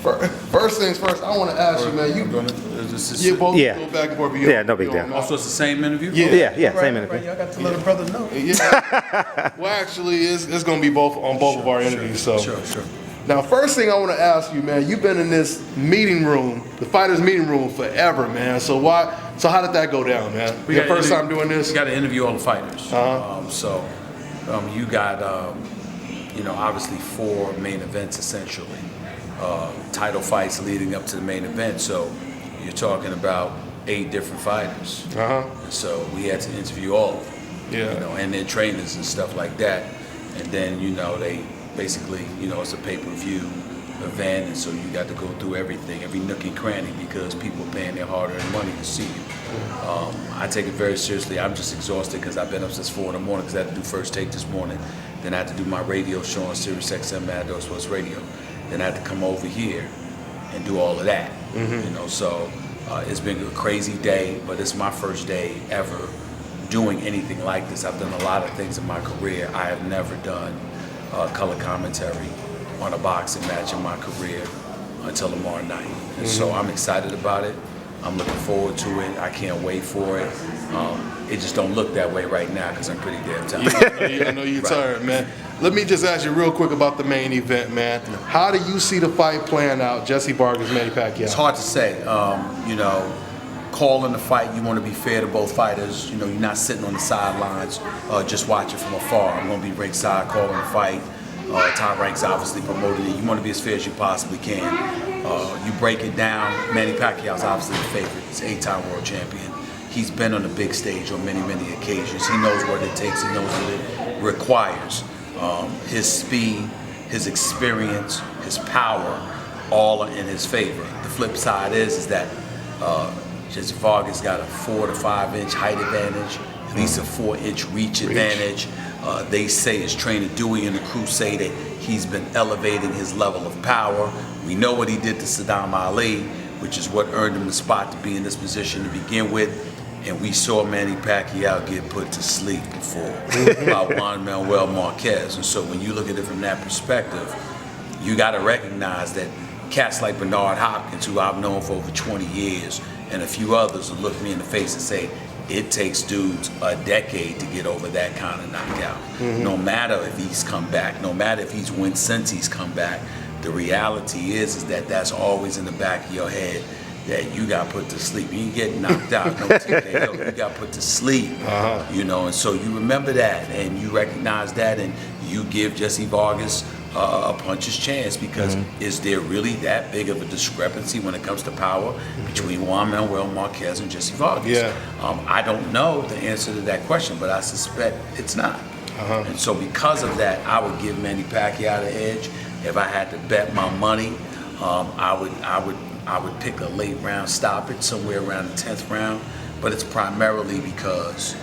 first? First things first, I want to ask you, man. You both go back and forth. Yeah, no big deal. Also, it's the same interview? Yeah, same Right, interview. y'all got to let a brother know. Yeah. Well, actually, it's going to be both on both of our interviews. So. Sure. Now, first thing I want to ask you, man, you've been in this meeting room, the fighters' meeting room, forever, man. So how did that go down, man? Your first time doing this? We got to interview all the fighters. You got, obviously 4 main events essentially. Title fights leading up to the main event. So you're talking about 8 different fighters. So we had to interview all of them. Yeah. And their trainers and stuff like that. And then, they basically, it's a pay-per-view event, and so you got to go through everything, every nook and cranny, because people are paying their hard-earned money to see you. I take it very seriously. I'm just exhausted because I've been up since 4 in the morning because I had to do First Take this morning. Then I had to do my radio show on Sirius XM Mad Dog Sports Radio. Then I had to come over here and do all of that. So it's been a crazy day, but it's my first day ever doing anything like this. I've done a lot of things in my career. I have never done color commentary on a boxing match in my career until tomorrow night. And so I'm excited about it. I'm looking forward to it. I can't wait for it. It just don't look that way right now because I'm pretty damn tired. I know you're tired, man. Let me just ask you real quick about the main event, man. How do you see the fight playing out, Jesse Vargas, Manny Pacquiao? It's hard to say. Calling the fight, you want to be fair to both fighters. You're not sitting on the sidelines just watching from afar. I'm going to be ringside calling the fight. Top Rank's obviously promoted it. You want to be as fair as you possibly can. You break it down. Manny Pacquiao's obviously the favorite. He's 8-time world champion. He's been on the big stage on many, many occasions. He knows what it takes. He knows what it requires. His speed, his experience, his power, all are in his favor. The flip side is that Jesse Vargas got a 4 to 5 inch height advantage, at least a 4-inch reach advantage. They say his trainer Dewey and the crew say that he's been elevating his level of power. We know what he did to Saddam Ali, which is what earned him the spot to be in this position to begin with. And we saw Manny Pacquiao get put to sleep before by Juan Manuel Marquez. And so when you look at it from that perspective, you got to recognize that cats like Bernard Hopkins, who I've known for over 20 years, and a few others will look me in the face and say, it takes dudes a decade to get over that kind of knockout. No matter if he's come back, no matter if he's won since he's come back, the reality is that that's always in the back of your head, that you got put to sleep. You ain't get knocked out, no TKO, you got put to sleep. And so you remember that, and you recognize that, and you give Jesse Vargas a puncher's chance, because is there really that big of a discrepancy when it comes to power between Juan Manuel Marquez and Jesse Vargas? I don't know the answer to that question, but I suspect it's not. And so because of that, I would give Manny Pacquiao the edge. If I had to bet my money, I would pick a late round stoppage somewhere around the 10th round, but it's primarily because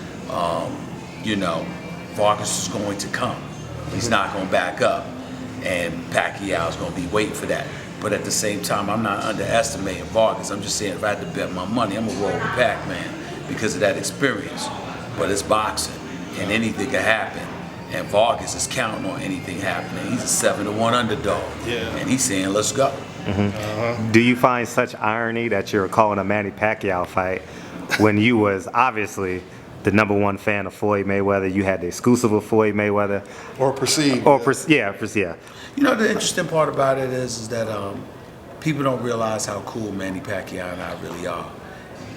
Vargas is going to come. He's not going to back up. And Pacquiao's going to be waiting for that. But at the same time, I'm not underestimating Vargas. I'm just saying, if I had to bet my money, I'm going to roll with Pac-Man because of that experience. But it's boxing, and anything can happen. And Vargas is counting on anything happening. He's a 7-1 underdog. And he's saying, let's go. Do you find such irony that you're calling a Manny Pacquiao fight when you was obviously the #1 fan of Floyd Mayweather? You had the exclusive of Floyd Mayweather, or perceived. Yeah. The interesting part about it is that people don't realize how cool Manny Pacquiao and I really are.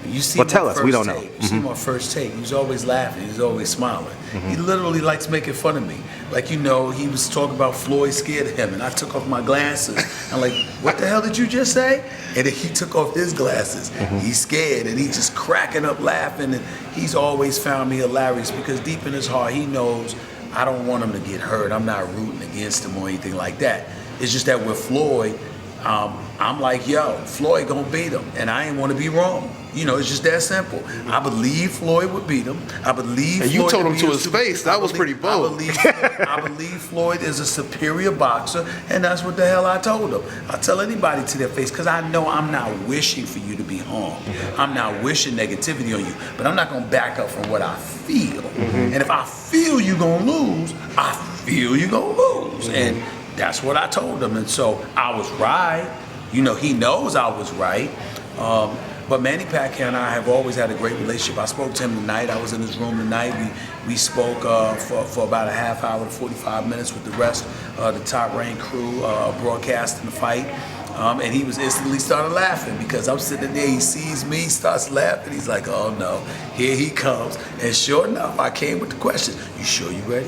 You see him tell on us, First we don't Take. know. You see him on First Take. He's always laughing. He's always smiling. He literally likes making fun of me. He was talking about Floyd scared of him, and I took off my glasses. I'm like, what the hell did you just say? And then he took off his glasses. He's scared, and he's just cracking up laughing. And he's always found me hilarious because deep in his heart, he knows I don't want him to get hurt. I'm not rooting against him or anything like that. It's just that with Floyd, I'm like, yo, Floyd gonna beat him, and I ain't want to be wrong. It's just that simple. I believe Floyd would beat him. I believe. And you told him to his face. That was pretty bold. I believe Floyd is a superior boxer, and that's what the hell I told him. I tell anybody to their face because I know I'm not wishing for you to be harmed. I'm not wishing negativity on you, but I'm not gonna back up from what I feel. And if I feel you're gonna lose, I feel you're gonna lose. And That's what I told him, and so I was right. You know, he knows I was right. But Manny Pacquiao and I have always had a great relationship. I spoke to him tonight. I was in his room tonight. We spoke for about a half hour to 45 minutes with the rest of the top ranked crew broadcasting the fight. And he was instantly started laughing because I'm sitting there, he sees me, starts laughing. He's like, oh no, here he comes. And sure enough, I came with the question, you sure you ready?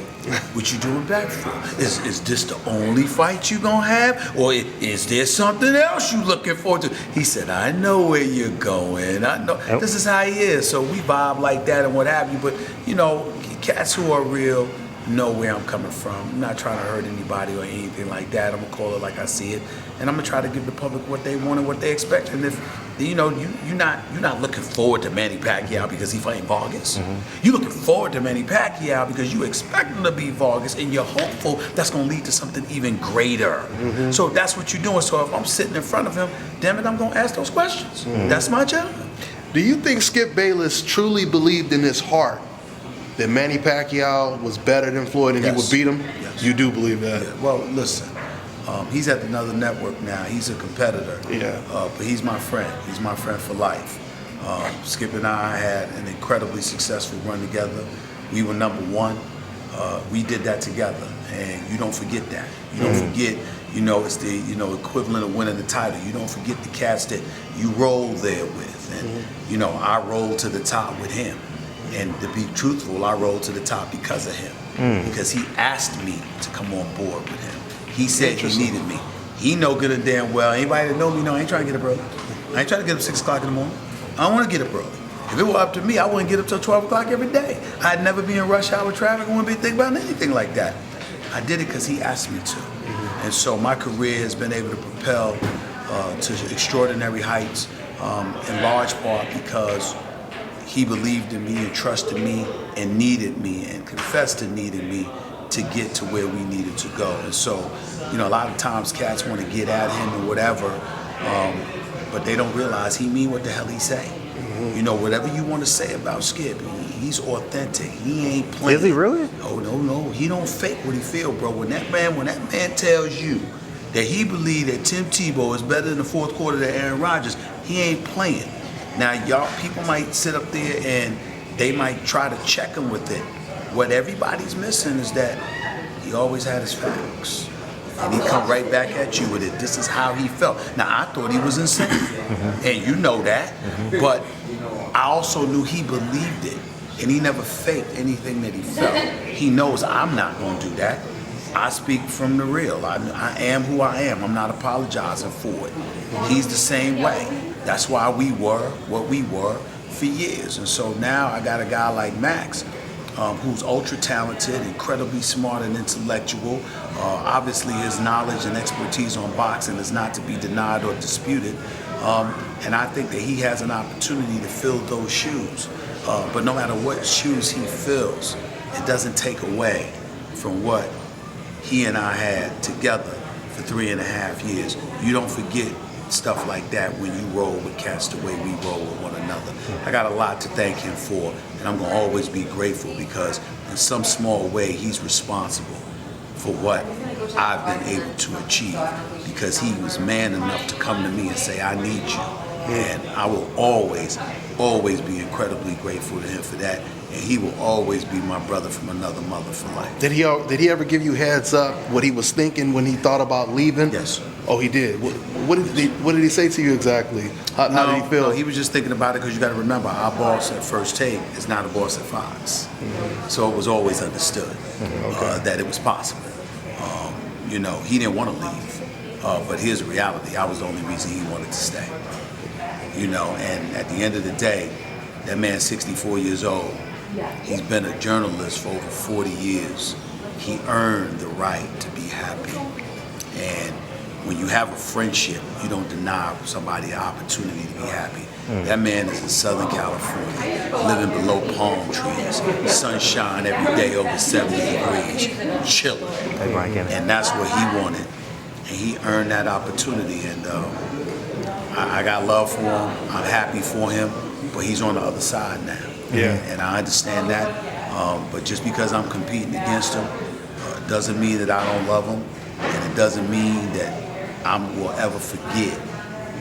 What you doing back for? Is this the only fight you gonna have? Or is there something else you looking forward to? He said, I know where you're going. I know, this is how he is. So we vibe like that and what have you. But you know, cats who are real know where I'm coming from. I'm not trying to hurt anybody or anything like that. I'm gonna call it like I see it, and I'm gonna try to give the public what they want and what they expect. And if you know, you're not looking forward to Manny Pacquiao because he's fighting Vargas. You're looking forward to Manny Pacquiao because you expect him to be Vargas, and you're hopeful that's gonna lead to something even greater. So that's what you're doing. So if I'm sitting in front of him, damn it, I'm gonna ask those questions. That's my job. Do you think Skip Bayless truly believed in his heart that Manny Pacquiao was better than Floyd and he would beat him? Yes. You do believe that? Yeah. Well, listen, he's at another network now. He's a competitor. Yeah. But he's my friend. He's my friend for life. Skip and I had an incredibly successful run together. We were #1. We did that together, and you don't forget that. You don't forget, you know, it's the equivalent of winning the title. You don't forget the cats that you roll there with, and you know, I rolled to the top with him. And to be truthful, I rolled to the top because of him. Because he asked me to come on board with him. He said he needed me. He know good and damn well, anybody that know me know I ain't trying to get up early. I ain't trying to get up 6 o'clock in the morning. I don't want to get up early. If it were up to me, I wouldn't get up till 12 o'clock every day. I'd never be in rush hour traffic. I wouldn't be thinking about anything like that. I did it because he asked me to. And so my career has been able to propel to extraordinary heights, in large part because he believed in me and trusted me and needed me and confessed to needing me to get to where we needed to go. And so, you know, a lot of times cats want to get at him or whatever, but they don't realize he mean what the hell he say. You know, whatever you want to say about Skip, he's authentic. He ain't playing. Is he really? Oh, no. He don't fake what he feel, bro. When that man tells you that he believe that Tim Tebow is better in the fourth quarter than Aaron Rodgers, he ain't playing. Now, y'all, people might sit up there and they might try to check him with it. What everybody's missing is that he always had his facts. And he come right back at you with it. This is how he felt. Now, I thought he was insane. And you know that. But I also knew he believed it. And he never faked anything that he felt. He knows I'm not going to do that. I speak from the real. I am who I am. I'm not apologizing for it. He's the same way. That's why we were what we were for years. And so now I got a guy like Max, who's ultra talented, incredibly smart and intellectual. Obviously his knowledge and expertise on boxing is not to be denied or disputed. And I think that he has an opportunity to fill those shoes. But no matter what shoes he fills, it doesn't take away from what he and I had together for 3.5 years. You don't forget stuff like that when you roll with cats the way we roll with one another. I got a lot to thank him for, and I'm gonna always be grateful because in some small way he's responsible for what I've been able to achieve because he was man enough to come to me and say, I need you. And I will always be incredibly grateful to him for that. And he will always be my brother from another mother for life. Did he ever give you heads up what he was thinking when he thought about leaving? Yes. Oh, he did. What did he say to you exactly? How did he feel? No, he was just thinking about it because you got to remember, our boss at First Take is not a boss at Fox. So it was always understood that it was possible. You know, he didn't want to leave. But here's the reality. I was the only reason he wanted to stay. You know, and at the end of the day, that man's 64 years old. He's been a journalist for over 40 years. He earned the right to be happy. And when you have a friendship, you don't deny somebody the opportunity to be happy. That man is in Southern California, living below palm trees, sunshine every day over 70 degrees, chilling. And that's what he wanted. And he earned that opportunity. And I got love for him. I'm happy for him. But he's on the other side now. Yeah. And I understand that. But just because I'm competing against him doesn't mean that I don't love him. And it it doesn't mean that I will ever forget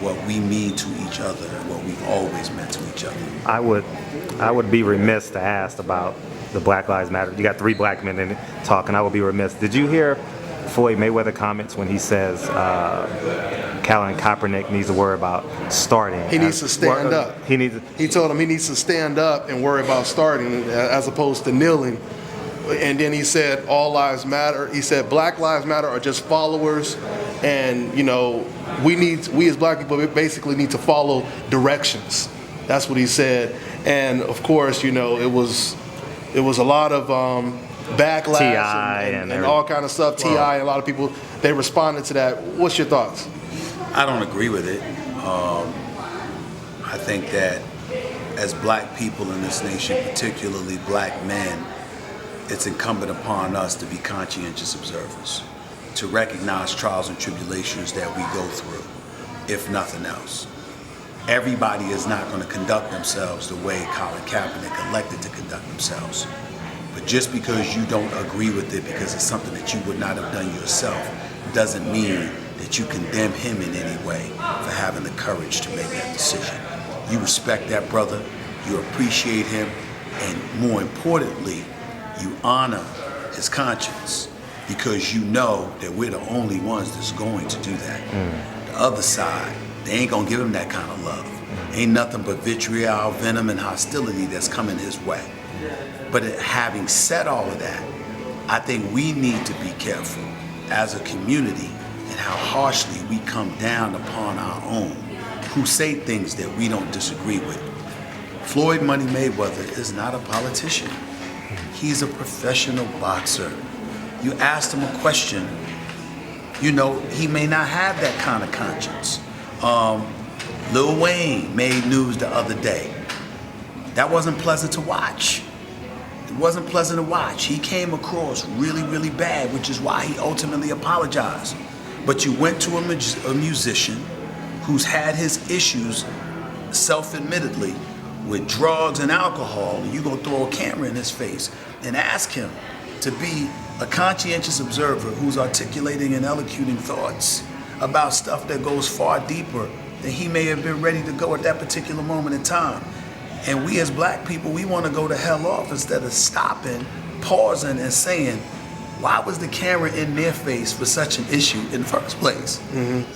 what we mean to each other and what we've always meant to each other. I would be remiss to ask about the Black Lives Matter. You got 3 black men in it talking. I would be remiss. Did you hear Floyd Mayweather comments when he says Colin Kaepernick needs to worry about starting? He needs to stand up. He told him he needs to stand up and worry about starting as opposed to kneeling. And then he said all lives matter. He said Black Lives Matter are just followers, and we as black people basically need to follow directions. That's what he said. And of course, it was a lot of backlash and all kind of stuff. T.I. and a lot of people, they responded to that. What's your thoughts? I don't agree with it. I think that as black people in this nation, particularly black men, it's incumbent upon us to be conscientious observers, to recognize trials and tribulations that we go through, if nothing else. Everybody is not going to conduct themselves the way Colin Kaepernick elected to conduct themselves. But just because you don't agree with it because it's something that you would not have done yourself, doesn't mean that you condemn him in any way for having the courage to make that decision. You respect that brother, you appreciate him, and more importantly, you honor his conscience because you know that we're the only ones that's going to do that. The other side, they ain't gonna give him that kind of love. Ain't nothing but vitriol, venom, and hostility that's coming his way. But having said all of that, I think we need to be careful as a community and how harshly we come down upon our own who say things that we don't disagree with. Floyd Money Mayweather is not a politician. He's a professional boxer. You asked him a question, he may not have that kind of conscience. Lil Wayne made news the other day. That wasn't pleasant to watch. It wasn't pleasant to watch. He came across really, really bad, which is why he ultimately apologized. But you went to a musician who's had his issues, self-admittedly, with drugs and alcohol, and you're gonna throw a camera in his face and ask him to be a conscientious observer who's articulating and elocuting thoughts about stuff that goes far deeper than he may have been ready to go at that particular moment in time. And we as black people, we want to go the hell off instead of stopping, pausing, and saying, why was the camera in their face for such an issue in the first place?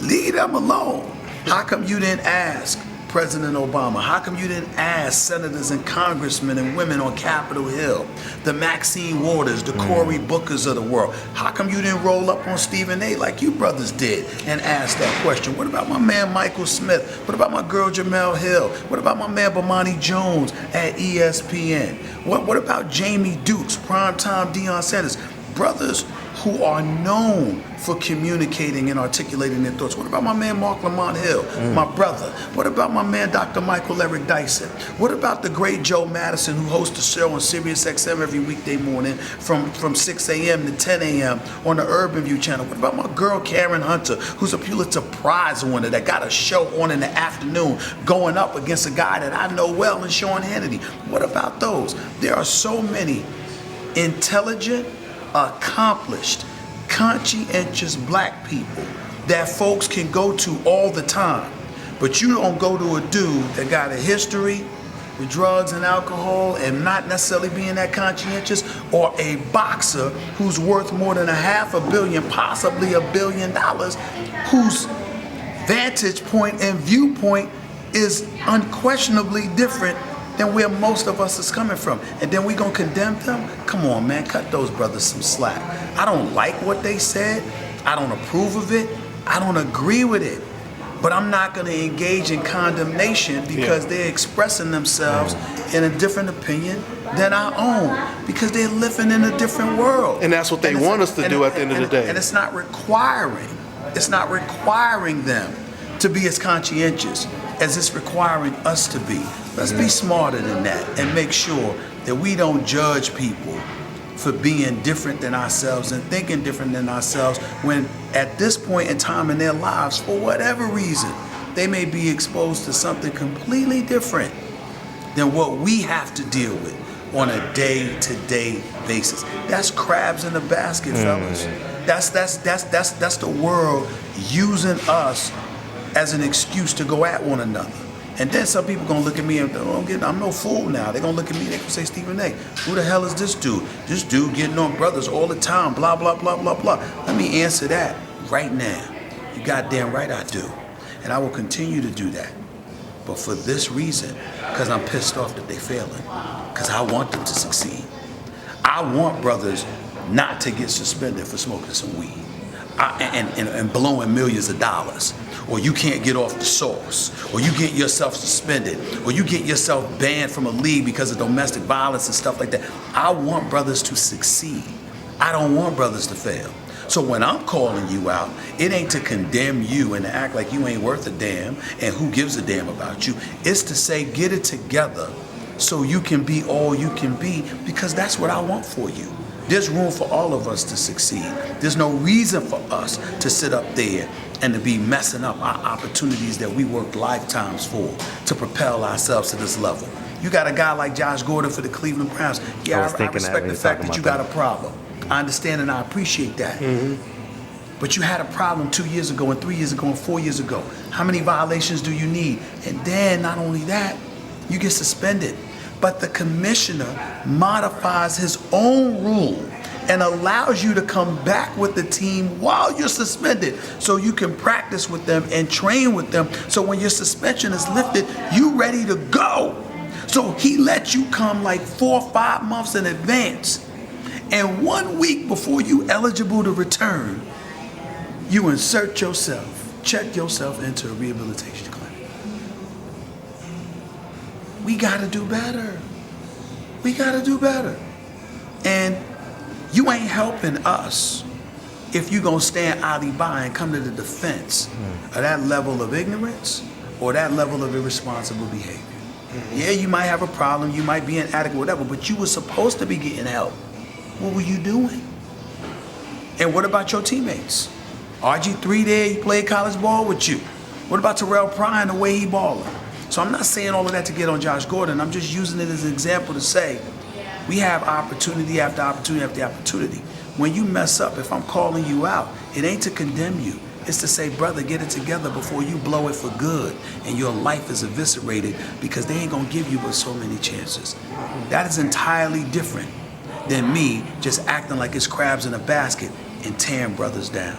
Leave them alone. How come you didn't ask President Obama? How come you didn't ask senators and congressmen and women on Capitol Hill, the Maxine Waters, the Cory Bookers of the world? How come you didn't roll up on Stephen A. like you brothers did and ask that question? What about my man Michael Smith? What about my girl Jamel Hill? What about my man Bomani Jones at ESPN? What about Jamie Dukes, primetime Deion Sanders? Brothers who are known for communicating and articulating their thoughts. What about my man Mark Lamont Hill, my brother? What about my man Dr. Michael Eric Dyson? What about the great Joe Madison, who hosts a show on Sirius XM every weekday morning from 6 a.m. to 10 a.m. on the Urban View channel? What about my girl Karen Hunter, who's a Pulitzer Prize winner that got a show on in the afternoon going up against a guy that I know well in Sean Hannity? What about those? There are so many intelligent, accomplished, conscientious black people that folks can go to all the time. But you don't go to a dude that got a history with drugs and alcohol and not necessarily being that conscientious, or a boxer who's worth more than $500 million, possibly $1 billion, whose vantage point and viewpoint is unquestionably different than where most of us is coming from. And then we gonna condemn them? Come on, man, cut those brothers some slack. I don't like what they said. I don't approve of it. I don't agree with it. But I'm not gonna engage in condemnation because they're expressing themselves in a different opinion than our own, because they're living in a different world. And that's what they want us to do at the end of the day. And it's not requiring them to be as conscientious as it's requiring us to be. Let's be smarter than that and make sure that we don't judge people for being different than ourselves and thinking different than ourselves, when at this point in time in their lives, for whatever reason, they may be exposed to something completely different than what we have to deal with. on a day-to-day basis. That's crabs in the basket, fellas. That's the world using us as an excuse to go at one another. And then some people gonna look at me and I'm no fool now. They're gonna look at me, they gonna say, Stephen A., who the hell is this dude? This dude getting on brothers all the time, blah, blah, blah, blah, blah. Let me answer that right now. You goddamn right I do. And I will continue to do that. But for this reason, because I'm pissed off that they're failing. Because I want them to succeed. I want brothers not to get suspended for smoking some weed and blowing millions of dollars. Or you can't get off the sauce, or you get yourself suspended, or you get yourself banned from a league because of domestic violence and stuff like that. I want brothers to succeed. I don't want brothers to fail. So when I'm calling you out, it ain't to condemn you and to act like you ain't worth a damn and who gives a damn about you. It's to say, get it together so you can be all you can be, because that's what I want for you. There's room for all of us to succeed. There's no reason for us to sit up there and to be messing up our opportunities that we worked lifetimes for to propel ourselves to this level. You got a guy like Josh Gordon for the Cleveland Browns. Yeah, I respect the fact that you got a problem. I understand and I appreciate that. But you had a problem 2 years ago and 3 years ago and 4 years ago. How many violations do you need? And then not only that, you get suspended. But the commissioner modifies his own rule and allows you to come back with the team while you're suspended so you can practice with them and train with them. So when your suspension is lifted, you ready to go. So he lets you come like 4 or 5 months in advance. And 1 week before you eligible to return, you insert yourself, check yourself into a rehabilitation clinic. We gotta do better. We gotta do better. And you ain't helping us if you gonna stand idly by and come to the defense of that level of ignorance or that level of irresponsible behavior. Yeah, you might have a problem, you might be inadequate, whatever, but you were supposed to be getting help. What were you doing? And what about your teammates? RG3 there, he played college ball with you. What about Terrell Pryor and the way he balling? So I'm not saying all of that to get on Josh Gordon. I'm just using it as an example to say we have opportunity after opportunity after opportunity. When you mess up, if I'm calling you out, it ain't to condemn you. It's to say, brother, get it together before you blow it for good and your life is eviscerated because they ain't gonna give you but so many chances. That is entirely different than me just acting like it's crabs in a basket and tearing brothers down.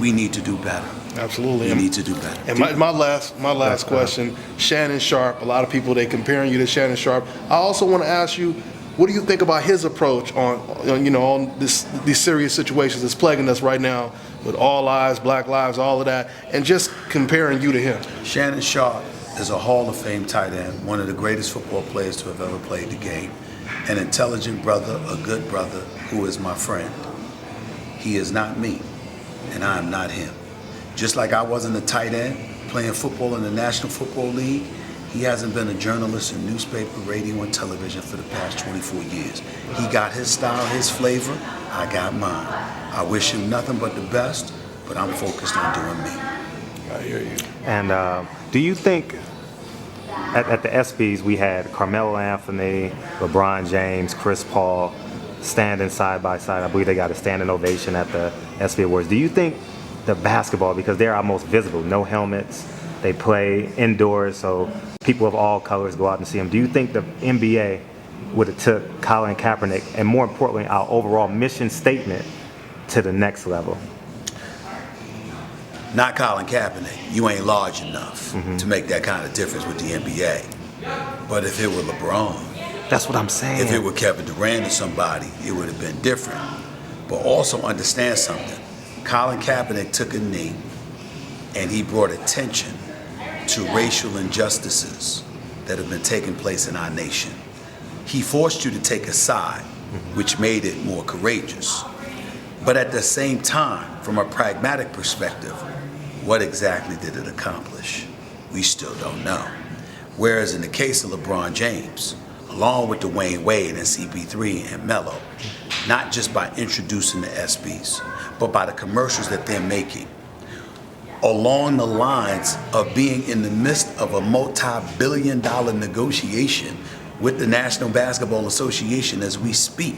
We need to do better. Absolutely. We need to do better. And my last question, Shannon Sharpe. A lot of people, they comparing you to Shannon Sharpe. I also want to ask you, what do you think about his approach on these serious situations that's plaguing us right now with all lives, black lives, all of that, and just comparing you to him? Shannon Sharpe is a Hall of Fame tight end, one of the greatest football players to have ever played the game, an intelligent brother, a good brother who is my friend. He is not me, and I am not him. Just like I wasn't a tight end playing football in the National Football League, he hasn't been a journalist in newspaper, radio, and television for the past 24 years. He got his style, his flavor, I got mine. I wish him nothing but the best, but I'm focused on doing me. I hear you. And do you think at the ESPYs we had Carmelo Anthony, LeBron James, Chris Paul standing side by side? I believe they got a standing ovation at the ESPY Awards. Do you think the basketball, because they're our most visible, no helmets, they play indoors, so people of all colors go out and see them. Do you think the NBA would have took Colin Kaepernick and, more importantly, our overall mission statement to the next level? Not Colin Kaepernick. You ain't large enough to make that kind of difference with the NBA. But if it were LeBron, that's what I'm saying. if it were Kevin Durant or somebody, it would have been different. But also understand something. Colin Kaepernick took a knee and he brought attention to racial injustices that have been taking place in our nation. He forced you to take a side, which made it more courageous. But at the same time, from a pragmatic perspective, what exactly did it accomplish? We still don't know. Whereas in the case of LeBron James, along with Dwayne Wade and CP3 and Melo, not just by introducing the ESPYs, but by the commercials that they're making, along the lines of being in the midst of a multi-billion-dollar negotiation with the National Basketball Association as we speak,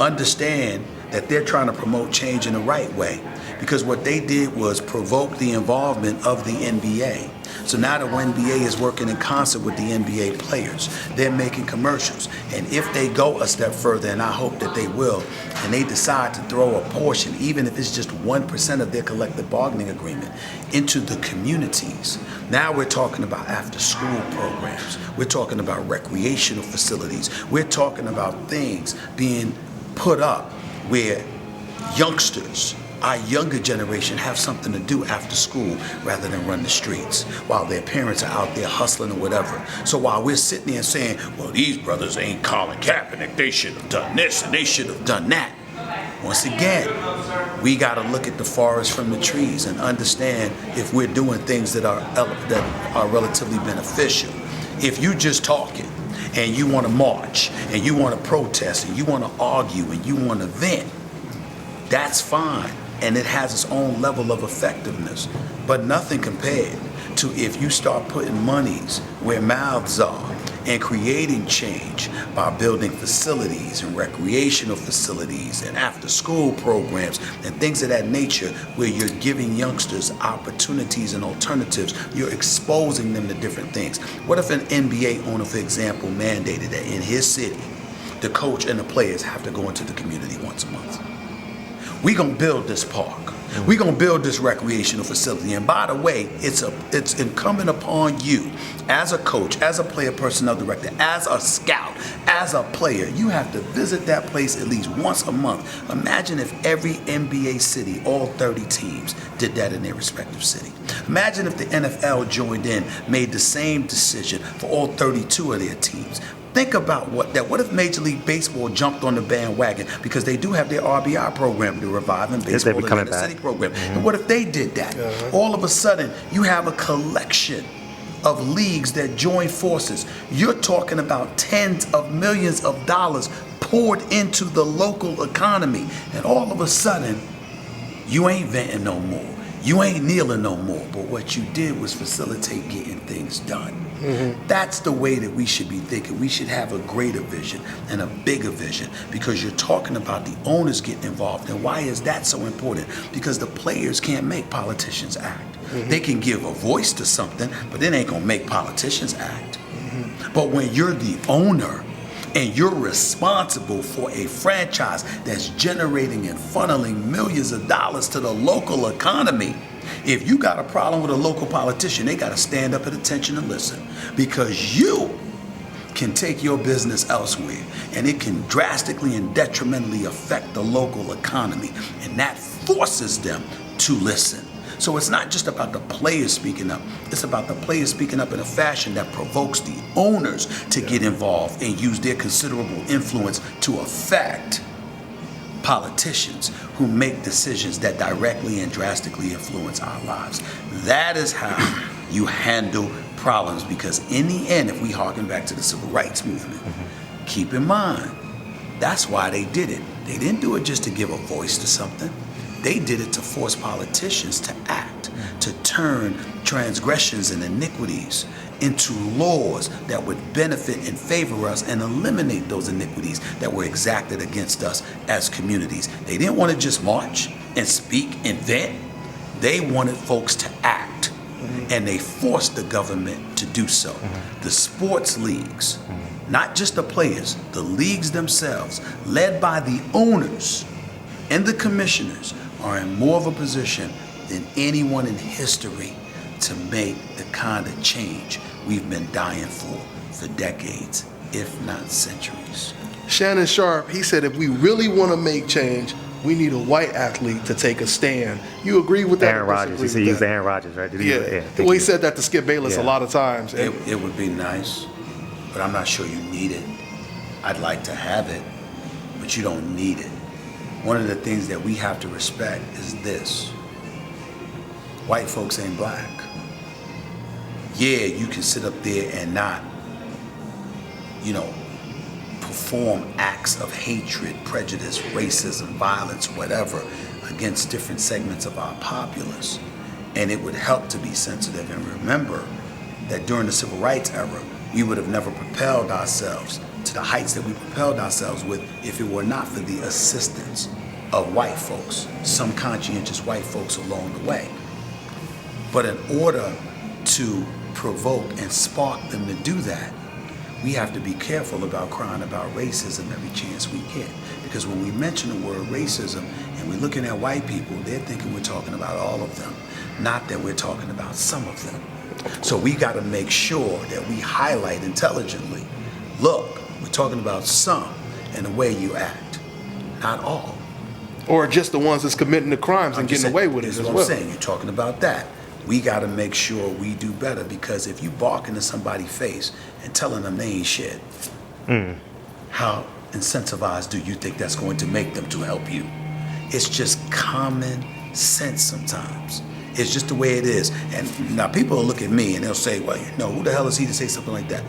understand that they're trying to promote change in the right way, because what they did was provoke the involvement of the NBA. So now the NBA is working in concert with the NBA players. They're making commercials. And if they go a step further, and I hope that they will, and they decide to throw a portion, even if it's just 1% of their collective bargaining agreement, into the communities. Now we're talking about after-school programs. We're talking about recreational facilities. We're talking about things being put up where youngsters, our younger generation, have something to do after school rather than run the streets while their parents are out there hustling or whatever. So while we're sitting there saying, well, these brothers ain't Colin Kaepernick, they should have done this and they should have done that. Once again, we got to look at the forest from the trees and understand if we're doing things that are relatively beneficial. If you just talking and you want to march and you want to protest and you want to argue and you want to vent, that's fine. And it has its own level of effectiveness, but nothing compared to if you start putting monies where mouths are and creating change by building facilities and recreational facilities and after-school programs and things of that nature, where you're giving youngsters opportunities and alternatives. You're exposing them to different things. What if an NBA owner, for example, mandated that in his city, the coach and the players have to go into the community once a month? We're going to build this park. We're going to build this recreational facility. And by the way, it's incumbent upon you as a coach, as a player personnel director, as a scout, as a player, you have to visit that place at least once a month. Imagine if every NBA city, all 30 teams, did that in their respective city. Imagine if the NFL joined in, made the same decision for all 32 of their teams. Think about that. What if Major League Baseball jumped on the bandwagon, because they do have their RBI program to revive in baseball, the inner city program. And what if they did that? All of a sudden, you have a collection of leagues that join forces. You're talking about tens of millions of dollars poured into the local economy, and all of a sudden, you ain't venting no more. You ain't kneeling no more. But what you did was facilitate getting things done. That's the way that we should be thinking. We should have a greater vision and a bigger vision, because you're talking about the owners getting involved. And why is that so important? Because the players can't make politicians act. They can give a voice to something, but it ain't gonna make politicians act. But when you're the owner and you're responsible for a franchise that's generating and funneling millions of dollars to the local economy, if you got a problem with a local politician, they got to stand up at attention and listen, because you can take your business elsewhere and it can drastically and detrimentally affect the local economy, and that forces them to listen. So it's not just about the players speaking up, it's about the players speaking up in a fashion that provokes the owners to get involved and use their considerable influence to affect politicians who make decisions that directly and drastically influence our lives. That is how you handle problems, because in the end, if we harken back to the civil rights movement, keep in mind, that's why they did it. They didn't do it just to give a voice to something. They did it to force politicians to act, to turn transgressions and iniquities into laws that would benefit and favor us and eliminate those iniquities that were exacted against us as communities. They didn't want to just march and speak and vent. They wanted folks to act, and they forced the government to do so. The sports leagues, not just the players, the leagues themselves, led by the owners and the commissioners, are in more of a position than anyone in history to make the kind of change we've been dying for decades, if not centuries. Shannon Sharpe, he said if we really want to make change, we need a white athlete to take a stand. You agree with that? Aaron Rodgers. He used Aaron Rodgers, right? Did he? Well, he said that to Skip Bayless a lot of times. It would be nice, but I'm not sure you need it. I'd like to have it, but you don't need it. One of the things that we have to respect is this: white folks ain't black. Yeah, you can sit up there and not, perform acts of hatred, prejudice, racism, violence, whatever, against different segments of our populace. And it would help to be sensitive and remember that during the civil rights era, We would have never propelled ourselves to the heights that we propelled ourselves with if it were not for the assistance of white folks, some conscientious white folks along the way. But in order to provoke and spark them to do that, we have to be careful about crying about racism every chance we get. Because when we mention the word racism and we're looking at white people, they're thinking we're talking about all of them, not that we're talking about some of them. So we got to make sure that we highlight intelligently, look, we're talking about some and the way you act, not all. Or just the ones that's committing the crimes and getting away with it as well. I'm saying, you're talking about that. We got to make sure we do better, because if you bark into somebody's face and telling them they ain't shit, how incentivized do you think that's going to make them to help you? It's just common sense sometimes. It's just the way it is. And now people will look at me and they'll say, well, you know, who the hell is he to say something like that?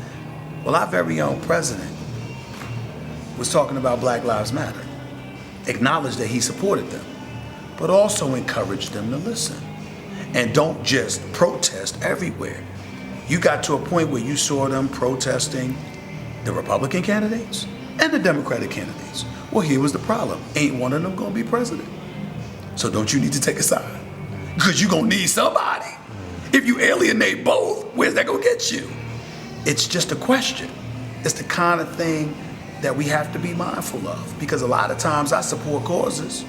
Well, our very own president was talking about Black Lives Matter, acknowledged that he supported them, but also encouraged them to listen. And don't just protest everywhere. You got to a point where you saw them protesting the Republican candidates and the Democratic candidates. Well, here was the problem. Ain't one of them gonna be president. So don't you need to take a side? Because you're gonna need somebody. If you alienate both, where's that gonna get you? It's just a question. It's the kind of thing that we have to be mindful of. Because a lot of times I support causes,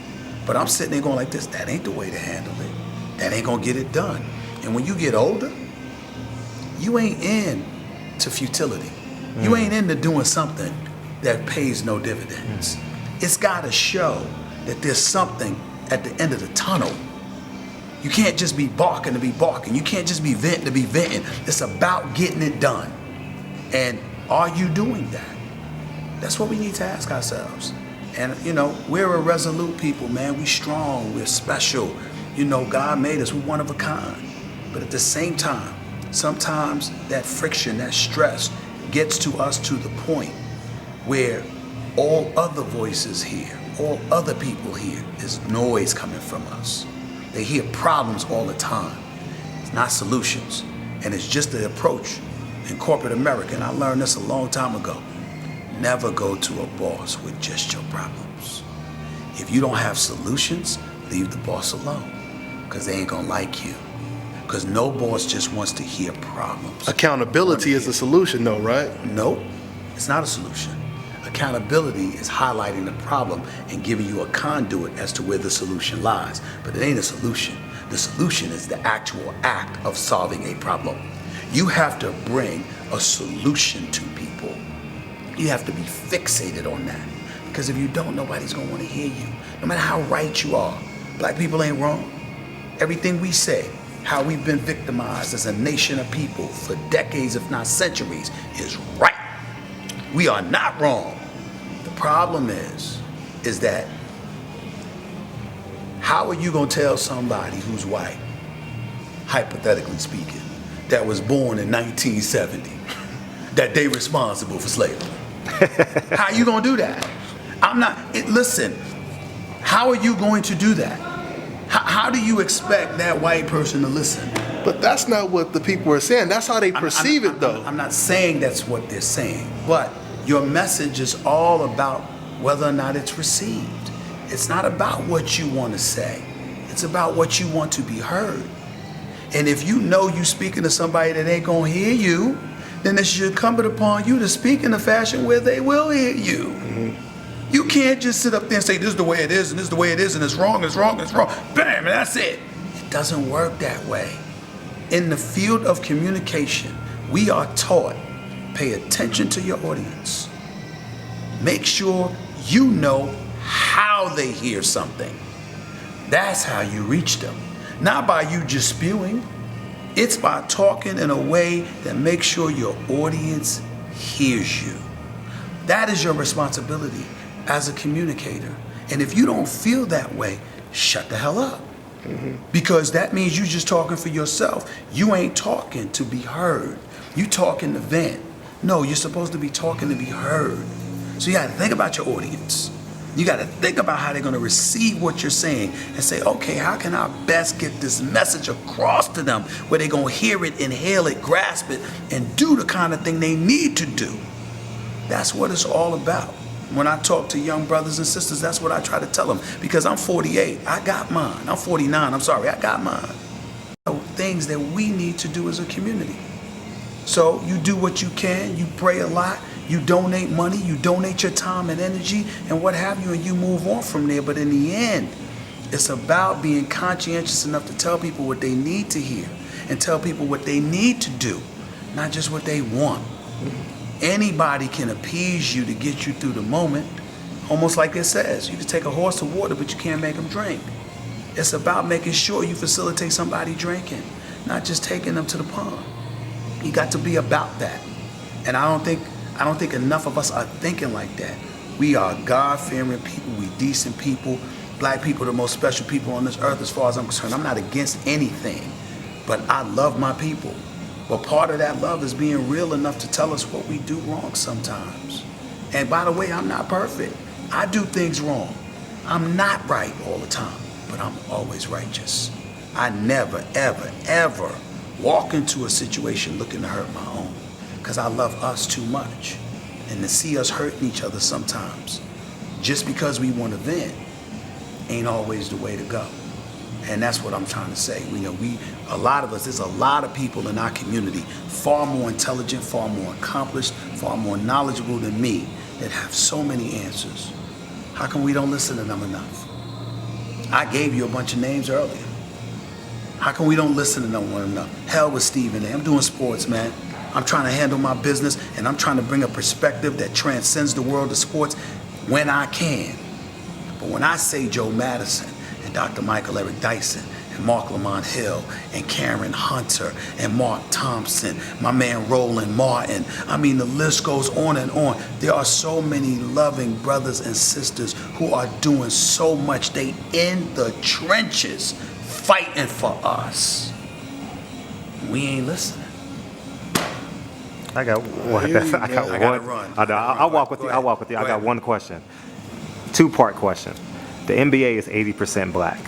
but I'm sitting there going like this, that ain't the way to handle it. That ain't gonna get it done. And when you get older, you ain't in to futility. You ain't into doing something that pays no dividends. It's gotta show that there's something at the end of the tunnel. You can't just be barking to be barking. You can't just be venting to be venting. It's about getting it done. And are you doing that? That's what we need to ask ourselves. And you know, we're a resolute people, man. We strong, we're special. You know, God made us, we're one of a kind. But at the same time, sometimes that friction, that stress gets to us to the point where all other voices here, all other people here, is noise coming from us. They hear problems all the time. It's not solutions. And it's just the approach in corporate America. And I learned this a long time ago. Never go to a boss with just your problems. If you don't have solutions, leave the boss alone. Because they ain't gonna like you. Because no boss just wants to hear problems. Accountability is a solution though, right? Nope, it's not a solution. Accountability is highlighting the problem and giving you a conduit as to where the solution lies. But it ain't a solution. The solution is the actual act of solving a problem. You have to bring a solution to people. You have to be fixated on that. Because if you don't, nobody's gonna wanna hear you. No matter how right you are. Black people ain't wrong. Everything we say, how we've been victimized as a nation of people for decades, if not centuries, is right. We are not wrong. The problem is that how are you gonna tell somebody who's white, hypothetically speaking, that was born in 1970, that they responsible for slavery? How are you gonna do that? Listen, how are you going to do that? How do you expect that white person to listen? But that's not what the people are saying. That's how they perceive it, though. I'm not saying that's what they're saying, but your message is all about whether or not it's received. It's not about what you want to say. It's about what you want to be heard. And if you know you're speaking to somebody that ain't gonna hear you, then it should come upon you to speak in a fashion where they will hear you. You can't just sit up there and say, this is the way it is, and this is the way it is, and it's wrong, it's wrong, it's wrong. Bam, and that's it. It doesn't work that way. In the field of communication, we are taught, pay attention to your audience. Make sure you know how they hear something. That's how you reach them. Not by you just spewing. It's by talking in a way that makes sure your audience hears you. That is your responsibility as a communicator. And if you don't feel that way, shut the hell up. Because that means you're just talking for yourself. You ain't talking to be heard. You talking to vent. No, you're supposed to be talking to be heard. So you gotta think about your audience. You got to think about how they're going to receive what you're saying and say, okay, how can I best get this message across to them where they're going to hear it, inhale it, grasp it, and do the kind of thing they need to do. That's what it's all about. When I talk to young brothers and sisters, that's what I try to tell them. Because I'm 48, I got mine. I'm 49, I'm sorry, I got mine. Things that we need to do as a community. So you do what you can, you pray a lot, you donate money, you donate your time and energy and what have you, and you move on from there. But in the end, it's about being conscientious enough to tell people what they need to hear and tell people what they need to do, not just what they want. Anybody can appease you to get you through the moment. Almost like it says, you can take a horse to water, but you can't make them drink. It's about making sure you facilitate somebody drinking, not just taking them to the pond. You got to be about that. And I don't think enough of us are thinking like that. We are God-fearing people, we decent people. Black people are the most special people on this earth as far as I'm concerned. I'm not against anything, but I love my people. But part of that love is being real enough to tell us what we do wrong sometimes. And by the way, I'm not perfect. I do things wrong. I'm not right all the time, but I'm always righteous. I never, ever, ever walk into a situation looking to hurt my own, because I love us too much. And to see us hurting each other sometimes, just because we want to vent, ain't always the way to go. And that's what I'm trying to say. A lot of us, there's a lot of people in our community, far more intelligent, far more accomplished, far more knowledgeable than me, that have so many answers. How come we don't listen to them enough? I gave you a bunch of names earlier. How come we don't listen to them enough? Hell with Stephen A. I'm doing sports, man. I'm trying to handle my business, and I'm trying to bring a perspective that transcends the world of sports when I can. But when I say Joe Madison and Dr. Michael Eric Dyson and Mark Lamont Hill and Karen Hunter and Mark Thompson, my man Roland Martin, I mean, the list goes on and on. There are so many loving brothers and sisters who are doing so much. They in the trenches fighting for us. We ain't listening. I got one. I gotta run. I'll walk with you. I'll walk with you. I got one question. Two-part question. The NBA is 80% black.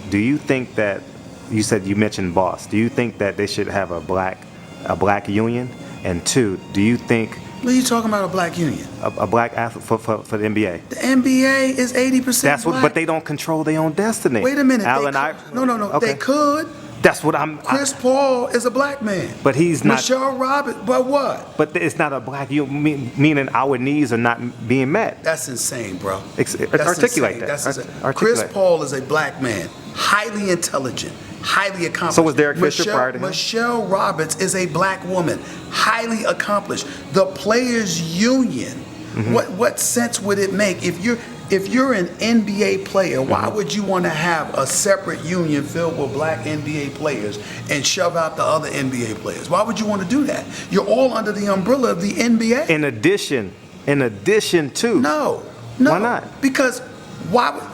Do you think that, you mentioned boss, do you think that they should have a black union? And two, do you think What are you talking about, a black union? a black athlete for the NBA? The NBA is 80% That's what, black. but they don't control their own destiny. Wait a minute. No. Okay. They could. That's what Chris Paul is a black man. But he's not. Michelle Roberts, but what? But it's not a black union, meaning our needs are not being met. That's insane, bro. Articulate that. That's insane. Articulate. Chris Paul is a black man, highly intelligent, highly accomplished. So was Derek Fisher prior to him? Michelle Roberts is a black woman, highly accomplished. The players' union. Mm-hmm. What sense would it make if you're an NBA player? Why would you want to have a separate union filled with black NBA players and shove out the other NBA players? Why would you want to do that? You're all under the umbrella of the NBA. In addition to. No. Why not? Because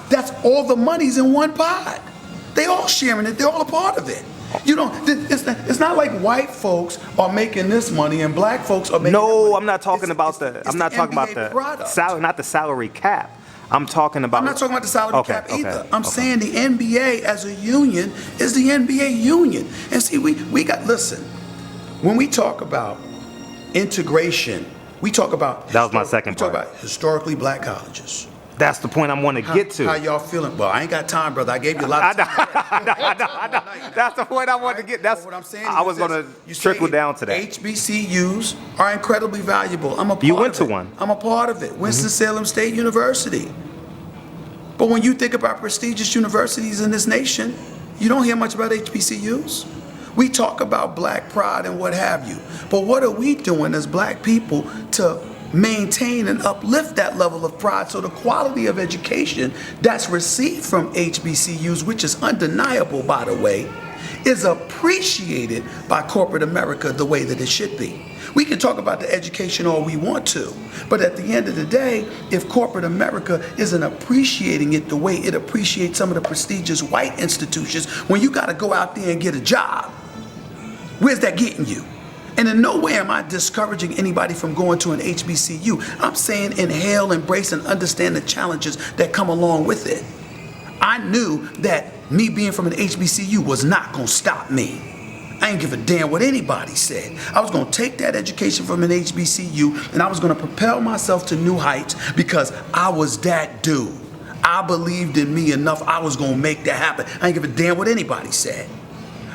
that's all the money's in one pot. They all sharing it. They're all a part of it. It's not like white folks are making this money and black folks are making. No, I'm not talking about the product. salary, not the salary cap. I'm talking about. I'm not talking about the salary cap either. I'm saying the NBA as a union is the NBA union. And see, we got, listen, when we talk about integration, we talk about. That was my second part. We talk about historically black colleges. That's the point I want to get to. How y'all feeling? Well, I ain't got time, brother. I gave you a lot of time. I know. That's the point I wanted to get. That's what I'm saying. I was going to trickle down to that. HBCUs are incredibly valuable. I'm a part of it. You went to one. I'm a part of it. Winston-Salem State University. But when you think about prestigious universities in this nation, you don't hear much about HBCUs. We talk about black pride and what have you. But what are we doing as black people to maintain and uplift that level of pride so the quality of education that's received from HBCUs, which is undeniable, by the way, is appreciated by corporate America the way that it should be? We can talk about the education all we want to, but at the end of the day, if corporate America isn't appreciating it the way it appreciates some of the prestigious white institutions, when you got to go out there and get a job, where's that getting you? And in no way am I discouraging anybody from going to an HBCU. I'm saying inhale, embrace, and understand the challenges that come along with it. I knew that me being from an HBCU was not going to stop me. I ain't give a damn what anybody said. I was going to take that education from an HBCU and I was going to propel myself to new heights because I was that dude. I believed in me enough. I was going to make that happen. I ain't give a damn what anybody said.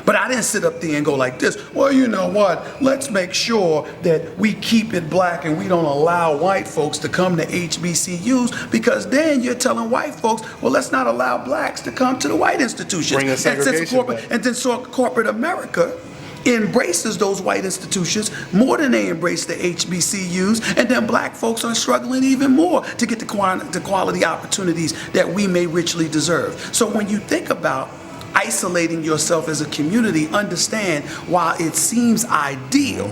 But I didn't sit up there and go like this, well, you know what, let's make sure that we keep it black and we don't allow white folks to come to HBCUs, because then you're telling white folks, well, let's not allow blacks to come to the white institutions. Bring a segregation back. And then corporate America embraces those white institutions more than they embrace the HBCUs, and then black folks are struggling even more to get the quality opportunities that we may richly deserve. So when you think about isolating yourself as a community, understand while it seems ideal,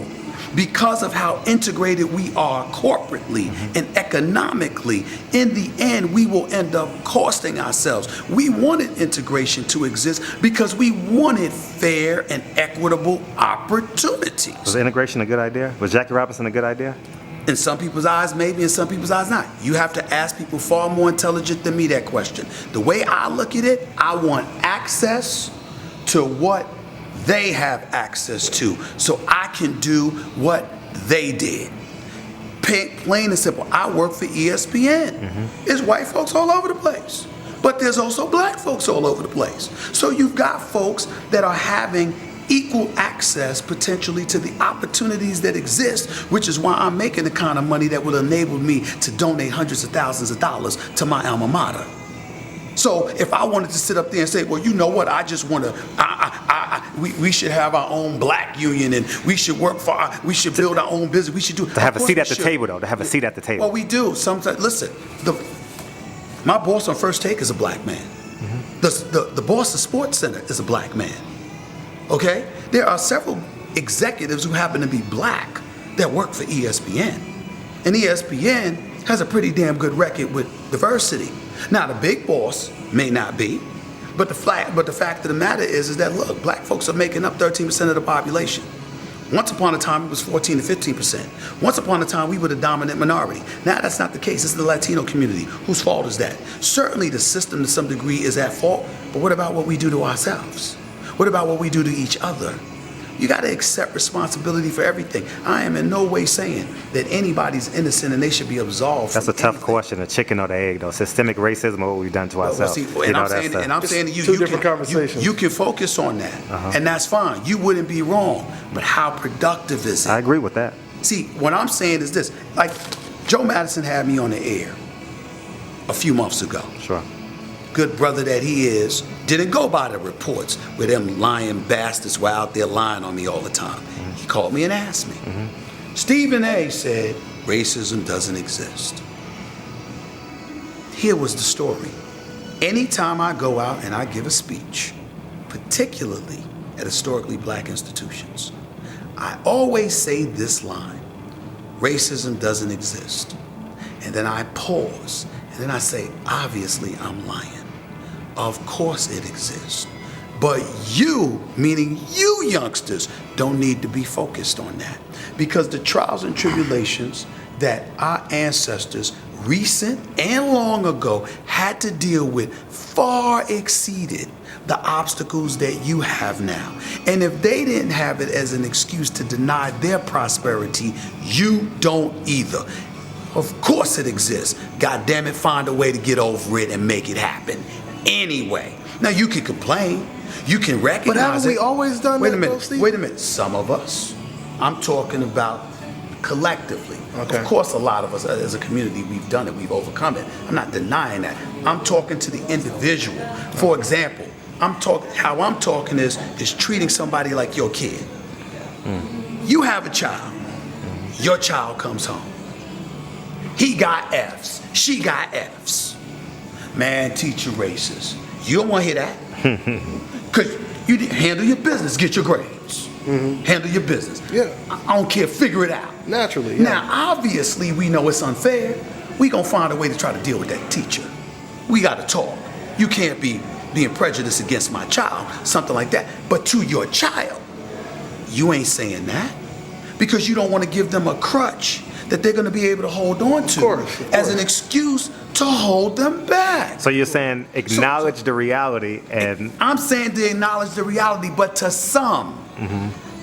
because of how integrated we are corporately and economically, in the end we will end up costing ourselves. We wanted integration to exist because we wanted fair and equitable opportunities. Was integration a good idea? Was Jackie Robinson a good idea? In some people's eyes, maybe. In some people's eyes, not. You have to ask people far more intelligent than me that question. The way I look at it, I want access to what they have access to, so I can do what they did. Plain and simple. I work for ESPN. There's white folks all over the place, but there's also black folks all over the place. So you've got folks that are having equal access potentially to the opportunities that exist, which is why I'm making the kind of money that will enable me to donate hundreds of thousands of dollars to my alma mater. So if I wanted to sit up there and say, well, you know what, I just want to, we should have our own black union and we should we should build our own business, we should do. To have a seat at the table, though, to have a seat at the table. Well, we do. Sometimes, listen, my boss on First Take is a black man. The boss of Sports Center is a black man. Okay? There are several executives who happen to be black that work for ESPN. And ESPN has a pretty damn good record with diversity. Now, the big boss may not be, but the fact of the matter is that, look, black folks are making up 13% of the population. Once upon a time, it was 14 to 15%. Once upon a time, we were the dominant minority. Now, that's not the case. It's the Latino community. Whose fault is that? Certainly, the system, to some degree, is at fault, but what about what we do to ourselves? What about what we do to each other? You got to accept responsibility for everything. I am in no way saying that anybody's innocent and they should be absolved. That's a tough question, the chicken or the egg, though. Systemic racism or what we've done to ourselves. I'm saying to you, two different conversations. You can focus on that, and that's fine. You wouldn't be wrong, but how productive is it? I agree with that. See, what I'm saying is this. Like, Joe Madison had me on the air a few months ago. Sure. Good brother that he is, didn't go by the reports where them lying bastards were out there lying on me all the time. He called me and asked me. Stephen A. said, racism doesn't exist. Here was the story. Anytime I go out and I give a speech, particularly at historically black institutions, I always say this line: racism doesn't exist. And then I pause, and then I say, obviously I'm lying. Of course it exists. But you, meaning you youngsters, don't need to be focused on that. Because the trials and tribulations that our ancestors, recent and long ago, had to deal with far exceeded the obstacles that you have now. And if they didn't have it as an excuse to deny their prosperity, you don't either. Of course it exists. God damn it, find a way to get over it and make it happen. Anyway, now you can complain, you can recognize it. But haven't we always done that? Wait a minute. Some of us, I'm talking about collectively. Okay. Of course, a lot of us as a community, we've done it, we've overcome it. I'm not denying that. I'm talking to the individual. For example, how I'm talking is treating somebody like your kid. You have a child. Your child comes home. He got F's. She got F's. Man, teacher racist. You don't want to hear that. Because you handle your business, get your grades. Handle your business. Yeah. I don't care, figure it out. Naturally, yeah. Now, obviously, we know it's unfair. We gonna find a way to try to deal with that teacher. We gotta talk. You can't be being prejudiced against my child, something like that. But to your child, you ain't saying that. because you don't want to give them a crutch that they're going to be able to hold on to as an excuse to hold them back. So you're saying acknowledge the reality, and I'm saying to acknowledge the reality, but to some,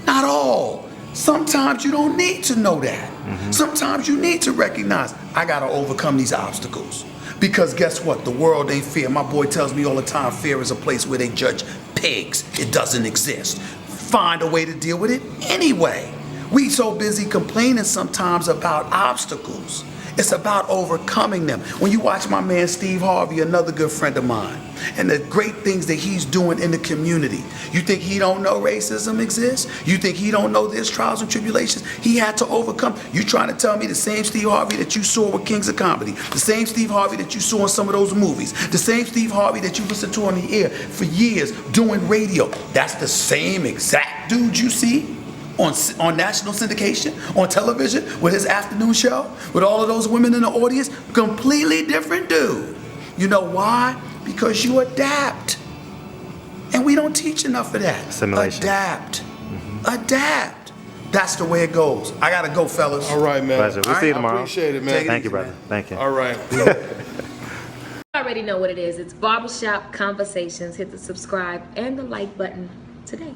not all. Sometimes you don't need to know that. Sometimes you need to recognize, I got to overcome these obstacles. Because guess what? The world ain't fair. My boy tells me all the time, fear is a place where they judge pigs. It doesn't exist. Find a way to deal with it anyway. We so busy complaining sometimes about obstacles. It's about overcoming them. When you watch my man Steve Harvey, another good friend of mine, and the great things that he's doing in the community, you think he don't know racism exists? You think he don't know there's trials and tribulations he had to overcome? You trying to tell me the same Steve Harvey that you saw with Kings of Comedy, the same Steve Harvey that you saw in some of those movies, the same Steve Harvey that you listened to on the air for years doing radio, that's the same exact dude you see on national syndication, on television, with his afternoon show, with all of those women in the audience? Completely different dude. You know why? Because you adapt. And we don't teach enough of that. Assimilation. Adapt. Adapt. That's the way it goes. I gotta go, fellas. All right, man. Pleasure. We'll see you tomorrow. I appreciate it, man. Thank you, brother. Thank you. All right. You already know what it is. It's Barbershop Conversations. Hit the subscribe and the like button today.